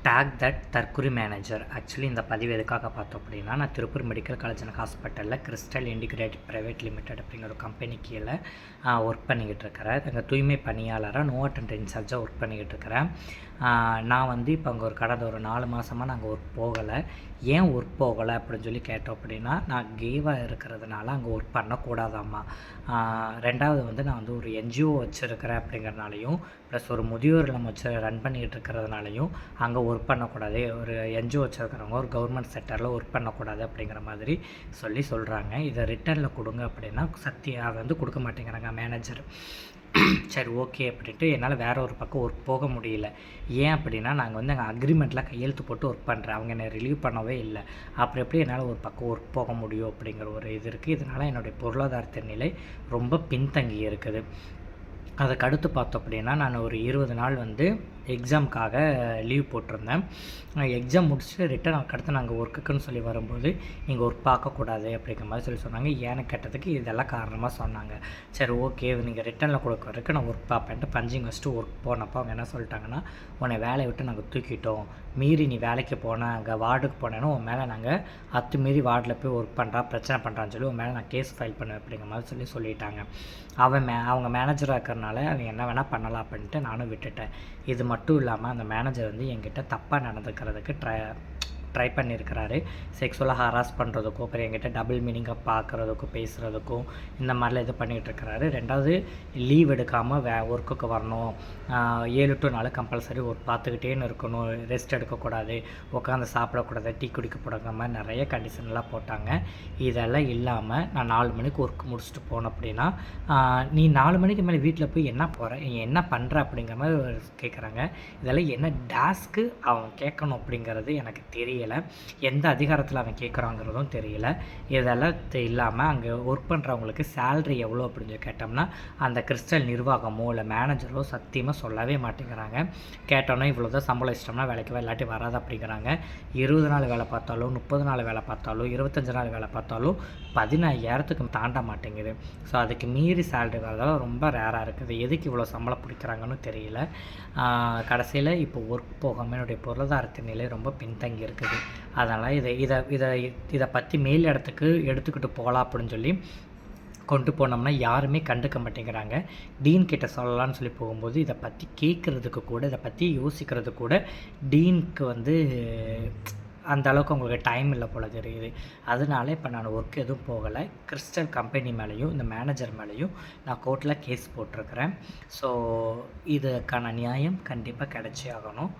Take that தற்குறி manager. Actually இந்த பதிவு எதுக்காக பார்த்தோம் அப்படின்னா, நான் திருப்பூர் மெடிக்கல் காலேஜ் அண்ட் ஹாஸ்பிட்டலில் கிறிஸ்டல் இன்டிகிரேட்டட் பிரைவேட் லிமிடெட் அப்படிங்கிற ஒரு கம்பெனி கீழே ஒர்க் பண்ணிக்கிட்டு இருக்கிறேன். அங்கே தூய்மை பணியாளராக நோ அட்டெண்டர் இன்சார்ஜாக ஒர்க் பண்ணிக்கிட்டு இருக்கிறேன். நான் வந்து இப்போ அங்கே கடந்த ஒரு 4 மாதமாக நாங்கள் ஒர்க் போகலை. ஏன் ஒர்க் போகலை அப்படின்னு சொல்லி கேட்டோம் அப்படின்னா, நான் கேவாக இருக்கிறதுனால அங்கே ஒர்க் பண்ணக்கூடாதாம்மா. ரெண்டாவது வந்து நான் வந்து ஒரு என்ஜிஓ வச்சுருக்கிறேன் அப்படிங்கிறனாலையும், ப்ளஸ் ஒரு முதியோர் இல்லம் வச்சு ரன் பண்ணிக்கிட்டு இருக்கிறதுனாலையும் அங்கே ஒர்க் பண்ணக்கூடாது. ஒரு என்ஜிஓ வச்சுருக்கிறவங்க ஒரு கவர்மெண்ட் செக்டரில் ஒர்க் பண்ணக்கூடாது அப்படிங்கிற மாதிரி சொல்கிறாங்க. இதை ரிட்டனில் கொடுங்க அப்படின்னா வந்து கொடுக்க மாட்டேங்கிறாங்க மேனேஜர். சரி ஓகே அப்படின்ட்டு என்னால் வேறு ஒரு பக்கம் ஒர்க் போக முடியல. ஏன் அப்படின்னா, நாங்கள் வந்து எங்கள் அக்ரிமெண்ட்டில் கையெழுத்து போட்டு ஒர்க் பண்ணுறேன். அவங்க என்னை ரிலீவ் பண்ணவே இல்லை. அப்புறம் எப்படி என்னால் ஒரு பக்கம் ஒர்க் போக முடியும் அப்படிங்கிற ஒரு இது இருக்குது. இதனால் என்னுடைய பொருளாதாரத்தின் நிலை ரொம்ப பின்தங்கி இருக்குது. அதுக்கு அடுத்து பார்த்தோம் அப்படின்னா, நான் ஒரு 20 நாள் வந்து எக்ஸாமுக்காக லீவ் போட்டிருந்தேன். எக்ஸாம் முடிச்சுட்டு ரிட்டன் அதுக்கடுத்து நாங்கள் ஒர்க்குக்குன்னு சொல்லி வரும்போது, நீங்கள் ஒர்க் பார்க்கக்கூடாது அப்படிங்கிற மாதிரி சொன்னாங்க. ஏன்னு கேட்டதுக்கு இதெல்லாம் காரணமாக சொன்னாங்க. சரி ஓகே, நீங்கள் ரிட்டனில் கொடுக்க வரைக்கும் நான் ஒர்க் பார்ப்பேன்ட்டு பஞ்சிங் வச்சுட்டு ஒர்க் போனப்போ அவங்க என்ன சொல்லிட்டாங்கன்னா, உன்னை வேலையை விட்டு நாங்கள் தூக்கிட்டோம். மீறி நீ வேலைக்கு போனேன், அங்கே வார்டுக்கு போனேன்னா உன் மேலே நாங்கள் அத்துமீறி வார்டில் போய் ஒர்க் பண்ணுறா, பிரச்சனை பண்ணுறான்னு சொல்லி உன் மேலே நான் கேஸ் ஃபைல் பண்ணுவேன் அப்படிங்கிற மாதிரி சொல்லிட்டாங்க. அவங்க மேனேஜராக இருக்கிறனால அவங்க என்ன வேணால் பண்ணலாம் அப்படின்ட்டு நானும் விட்டுட்டேன். இது மட்டும் இல்லாமல் அந்த மேனேஜர் வந்து என்கிட்ட தப்பாக நடந்துக்கிறதுக்கு ட்ரை பண்ணியிருக்கிறாரு. செக்ஸுவலாக ஹராஸ் பண்ணுறதுக்கும், அப்புறம் என்கிட்ட டபுள் மீனிங்காக பார்க்குறதுக்கும், பேசுகிறதுக்கும் இந்த மாதிரிலாம் இது பண்ணிகிட்ருக்கிறாரு. ரெண்டாவது, லீவ் எடுக்காமல் ஒர்க்குக்கு வரணும், 7 to 4 கம்பல்சரி ஒர்க் பார்த்துக்கிட்டேன்னு இருக்கணும், ரெஸ்ட் எடுக்கக்கூடாது, உட்காந்து சாப்பிடக்கூடாது, டீ குடிக்கக்கூடாத மாதிரி நிறைய கண்டிஷன்லாம் போட்டாங்க. இதெல்லாம் இல்லாமல் நான் 4 மணிக்கு ஒர்க் முடிச்சுட்டு போனேன் அப்படின்னா, நீ 4 மணிக்கு மேலே வீட்டில் போய் என்ன என்ன பண்ணுற அப்படிங்கிற மாதிரி கேட்குறாங்க. இதெல்லாம் என்ன டாஸ்க்கு அவன் கேட்கணும் அப்படிங்கிறது எனக்கு தெரியல. எந்த அதிகாரத்தில் அவன் கேட்குறாங்கிறதும் தெரியல. இதெல்லாம் இல்லாமல் அங்கே ஒர்க் பண்ணுறவங்களுக்கு சேல்ரி எவ்வளோ அப்படின்னு சொல்லி கேட்டோம்னா, அந்த கிறிஸ்டல் நிர்வாகமோ இல்லை மேனேஜரோ சத்தியமாக சொல்லவே மாட்டேங்கிறாங்க. கேட்டோன்னா இவ்வளோ தான் சம்பளம் இஷ்டம்னா வேலைக்கு இல்லாட்டி வராது அப்படிங்கிறாங்க. 20 நாள் வேலை பார்த்தாலும், 30 நாள் வேலை பார்த்தாலும், 25 நாள் வேலை பார்த்தாலும் 15,000க்கு தாண்ட மாட்டேங்குது. ஸோ அதுக்கு மீறி சேல்ரி வரதால ரொம்ப ரேராக இருக்குது. எதுக்கு இவ்வளோ சம்பளம் பிடிக்கிறாங்கன்னு தெரியல. கடைசியில் இப்போ ஒர்க் போகாமல் என்னுடைய பொருளாதாரத்தின் நிலை ரொம்ப பின்தங்கி இருக்குது. அதனால் இதை பற்றி மேல் இடத்துக்கு எடுத்துக்கிட்டு போகலாம் அப்படின்னு சொல்லி கொண்டு போனோம்னா யாருமே கண்டுக்க மாட்டேங்கிறாங்க. டீன் கிட்ட சொல்லலான்னு சொல்லி போகும்போது இதை பற்றி கேட்குறதுக்கு கூட, இதை பற்றி யோசிக்கிறது கூட டீனுக்கு வந்து அந்த அளவுக்கு உங்களுக்கு டைம் இல்லை போல தெரியுது. அதனால இப்போ நான் ஒர்க் எதுவும் போகலை. கிறிஸ்டல் கம்பெனி மேலேயும் இந்த மேனேஜர் மேலேயும் நான் கோர்ட்டில் கேஸ் போட்டிருக்கிறேன். ஸோ இதுக்கான நியாயம் கண்டிப்பாக கிடைச்சே ஆகணும்.